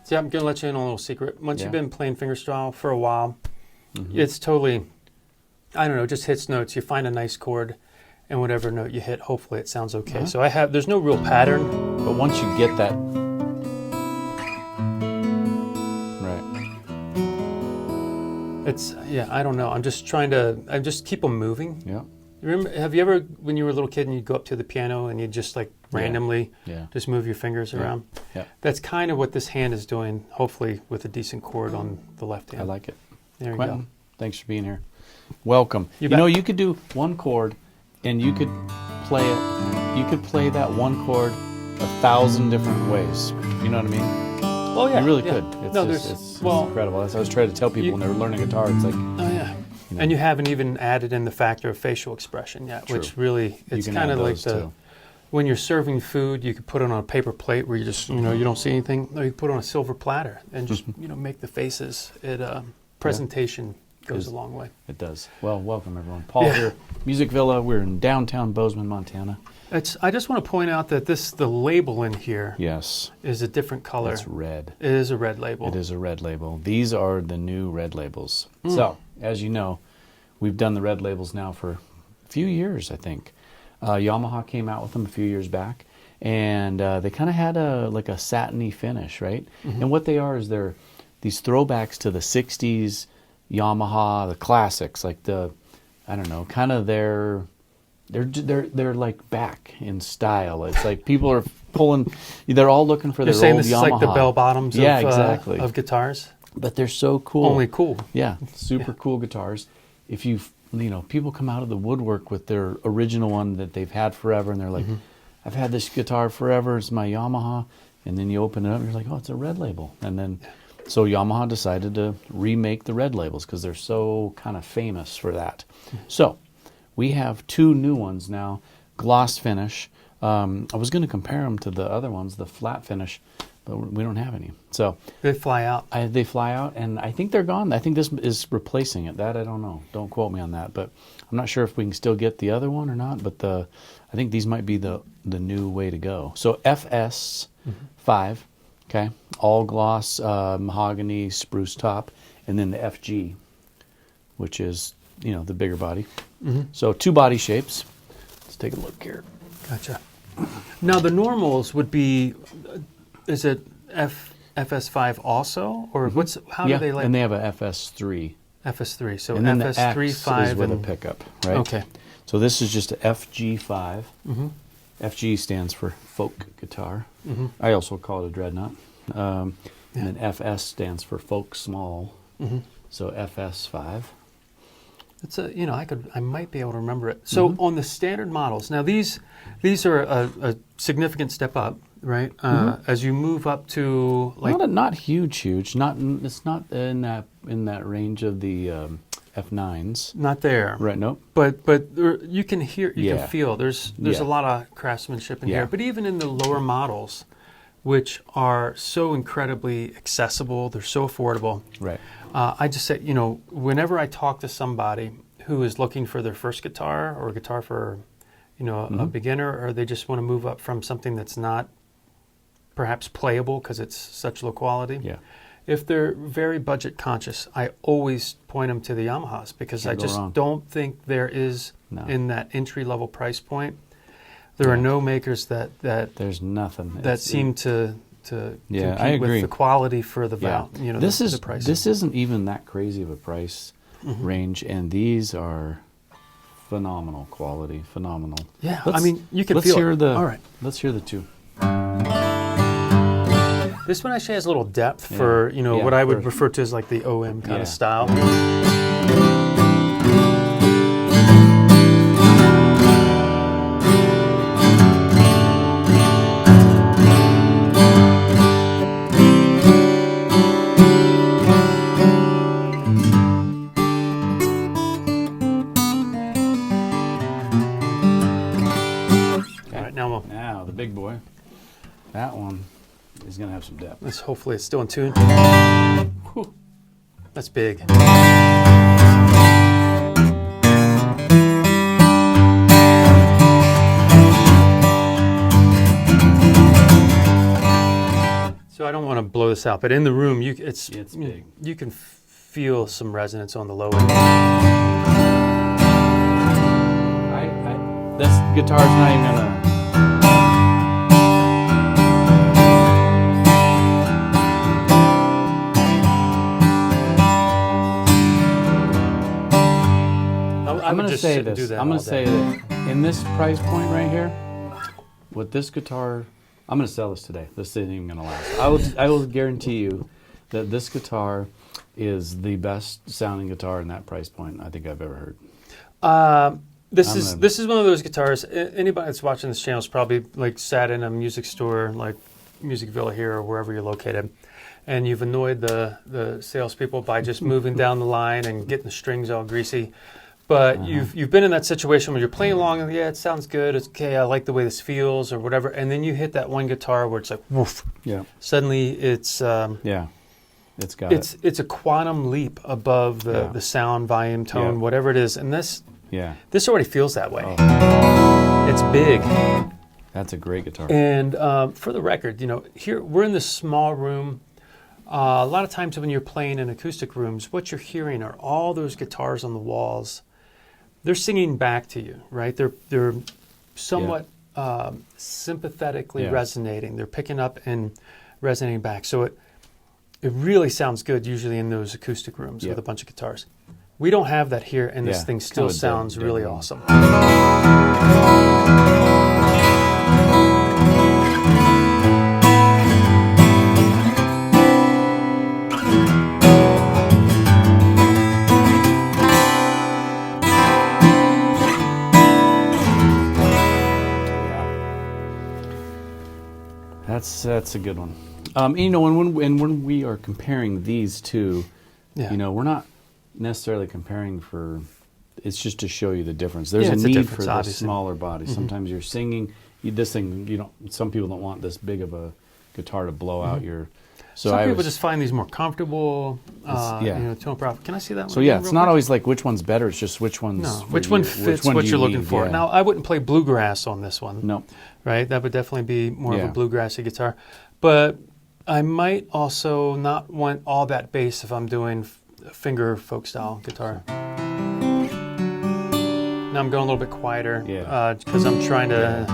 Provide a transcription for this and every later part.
See, I'm going to let you in on a little secret. Once Yeah. you've been playing fingerstyle for a while, it's totally, I don't know, just hits notes. You find a nice chord, and whatever note you hit, hopefully it sounds okay. So there's no real pattern. But once you get that, right. It's, I don't know. I just keep them moving. Yeah. Remember, have you ever, when you were a little kid and you'd go up to the piano and you'd just like randomly just move your fingers around? Yeah. That's kind of what this hand is doing, hopefully with a decent chord on the left hand. I like it. There Quinton, you go. thanks for being here. Welcome. You know, you could do one chord and you could play it. You could play that one chord 1,000 different ways. You know what I mean? Oh, yeah. You really could. It's it's incredible. That's what I was trying to tell people when they were learning guitar. It's like, oh, yeah. You know. And you haven't even added in the factor of facial expression yet, which really, it's kind of like when you're serving food, you could put it on a paper plate where you just, you don't see anything. Or you put it on a silver platter and just, make the faces. Presentation goes a long way. It does. Well, welcome everyone. Paul here, Music Villa. We're in downtown Bozeman, Montana. I just want to point out that the label in here is a different color. It's red. It is a red label. It is a red label. These are the new red labels. So, as you know, we've done the red labels now for a few years, I think. Yamaha came out with them a few years back, and they kind of had like a satiny finish, right? And what they are is they're these throwbacks to the 60s Yamaha, the classics, like kind of they're like back in style. It's like people are pulling, they're all looking for their old Yamaha. You're saying this is like the bell bottoms exactly. of guitars? But they're so cool. Only cool. Yeah, super cool guitars. If people come out of the woodwork with their original one that they've had forever, and they're like, I've had this guitar forever, it's my Yamaha. And then you open it up and you're like, oh, it's a red label. And then, so Yamaha decided to remake the red labels because they're so kind of famous for that. So we have two new ones now, gloss finish. I was going to compare them to the other ones, the flat finish, but we don't have any. So they fly out. They fly out, and I think they're gone. I think this is replacing it. That I don't know. Don't quote me on that. But I'm not sure if we can still get the other one or not. But I think these might be the new way to go. So FS5, okay, all gloss, mahogany, spruce top, and then the FG, which is the bigger body. So two body shapes. Let's take a look here. Gotcha. Now the normals would be, is it FS5 also, or how do they like? And they have a FS3. FS3. So and then FS3, the X 5 is with and a pickup, right? Okay. So this is just a FG5. FG stands for folk guitar. I also call it a dreadnought. And then FS stands for folk small. So FS5. It's I might be able to remember it. So on the standard models, now these are a significant step up, right? As you move up to not huge. It's not in that range of the F9s. Not there, right? Nope. But you can hear, can feel. There's a lot of craftsmanship in here. But even in the lower models, which are so incredibly accessible, they're so affordable. Right. I just say, whenever I talk to somebody who is looking for their first guitar or a guitar for, a beginner, or they just want to move up from something that's not perhaps playable because it's such low quality. Yeah. If they're very budget conscious, I always point them to the Yamahas because I just don't think there is in that entry level price point. There are no makers that there's nothing that seem to compete I agree. with the quality for the value. The price. This isn't even that crazy of a price range, and these are phenomenal quality, phenomenal. Yeah, you can let's feel hear it. the. All right, let's hear the two. This one actually has a little depth for what I would refer to as like the OM kind of style. Now the big boy. That one is going to have some depth. Hopefully it's still in tune. Whew. That's big. So I don't don't want to blow this out, but in the room, it's big. You can feel some resonance on the low end. This guitar's not even gonna. I'm going to say this. I'm going to say that in this price point right here, with this guitar, I'm going to sell this today. This isn't even going to last. I will guarantee you that this guitar is the best sounding guitar in that price point I think I've ever heard. This is one of those guitars. Anybody that's watching this channel is probably like sat in a music store like Music Villa here or wherever you're located, and you've annoyed the salespeople by just moving down the line and getting the strings all greasy. But you've been in that situation where you're playing along and yeah, it sounds good. It's okay. I like the way this feels or whatever. And then you hit that one guitar where it's like woof. Yeah. Suddenly it's it's a quantum leap above the sound, volume, tone, whatever it is. And this already feels that way. Oh. It's big. That's a great guitar. And for the record, here we're in this small room. A lot of times when you're playing in acoustic rooms, what you're hearing are all those guitars on the walls. They're singing back to you, right? They're somewhat sympathetically resonating. They're picking up and resonating back. So it really sounds good usually in those acoustic rooms with a bunch of guitars. We don't have that here, and this thing still sounds really awesome. That's a good one. When we are comparing these two, we're not necessarily comparing for. It's just to show you the difference. There's a need for the smaller body. Mm-hmm. Sometimes you're singing this thing. Some people don't want this big of a guitar to blow out your. So some people just find these more comfortable. Tone profile. Can I see that one? So it's not always like which one's better. It's just which one's. No, which one fits what you're looking for. Yeah. Now I wouldn't play bluegrass on this one. No. Right, that would definitely be more of a bluegrassy guitar, but I might also not want all that bass if I'm doing finger folk style guitar. Now I'm going a little bit quieter because I'm trying to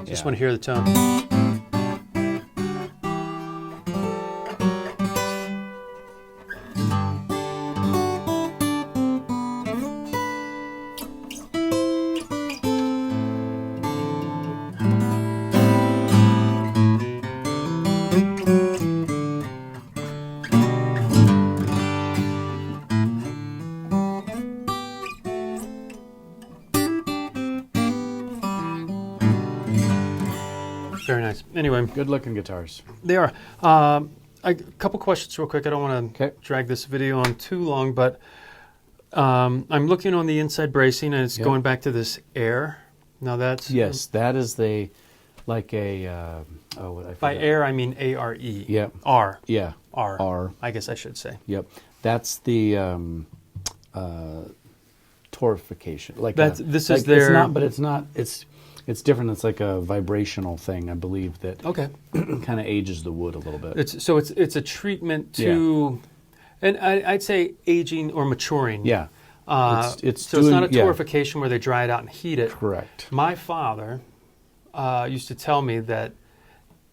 just want to hear the tone. Very nice. Anyway. Good looking guitars. They are. A couple questions real quick. I don't want to drag this video on too long, but I'm looking on the inside bracing and it's going back to this air. Now that's... Yes, that is by air, I mean A-R-E. Yep. R. Yeah. R. I guess I should say. Yep. That's the torification. It's different. It's like a vibrational thing, I believe, that kind of ages the wood a little bit. It's a treatment to, and I'd say aging or maturing. Yeah. It's not a torification where they dry it out and heat it. Correct. My father used to tell me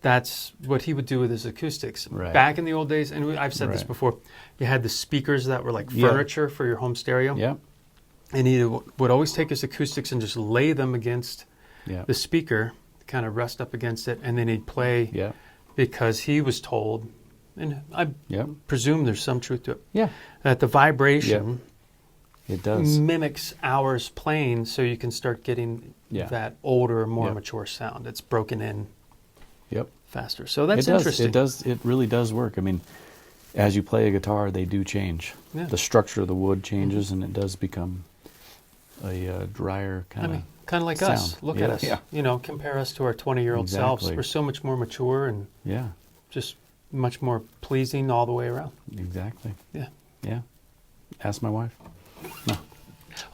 that's what he would do with his acoustics. Right. Back in the old days, and I've said this before, you had the speakers that were like furniture for your home stereo. Yeah. And he would always take his acoustics and just lay them against the speaker, kind of rest up against it, and then he'd play because he was told, and I presume there's some truth to it, that the vibration it does mimics ours playing, so you can start getting that older, more mature sound. It's broken in faster. So that's interesting. It really does work. I mean, as you play a guitar, they do change. Yeah. The structure of the wood changes, and it does become a drier kind of kind of like sound. Us. Look at us. Yeah. Compare us to our 20-year-old selves. We're so much more mature and just much more pleasing all the way around. Exactly. Yeah. Yeah. Ask my wife. No.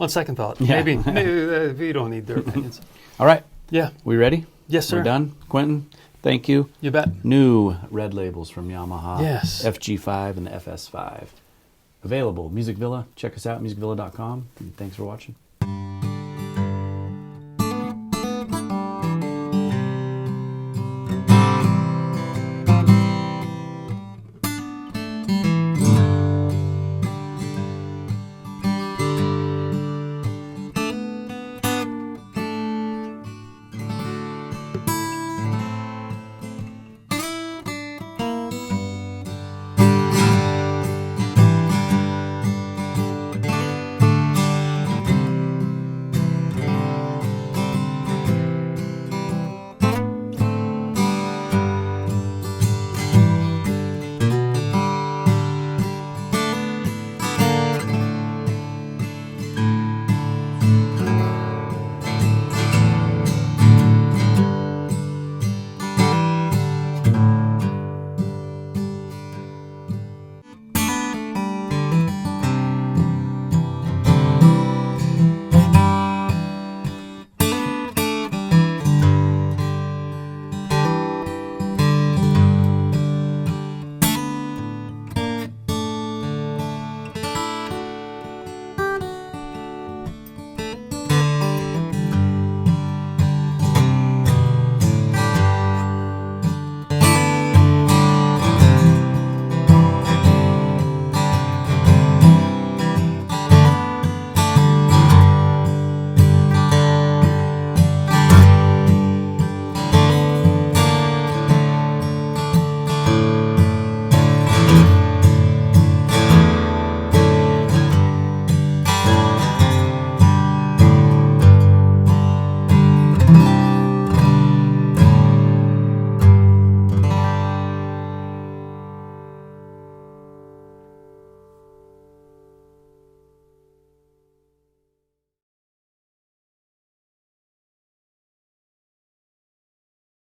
On second thought, maybe you don't need their opinions. All right. Yeah. We ready? Yes, sir. We're done. Quinton, Thank you. You bet. New red labels from Yamaha. Yes. FG5 and the FS5. Available. Music Villa. Check us out, musicvilla.com. And thanks for watching.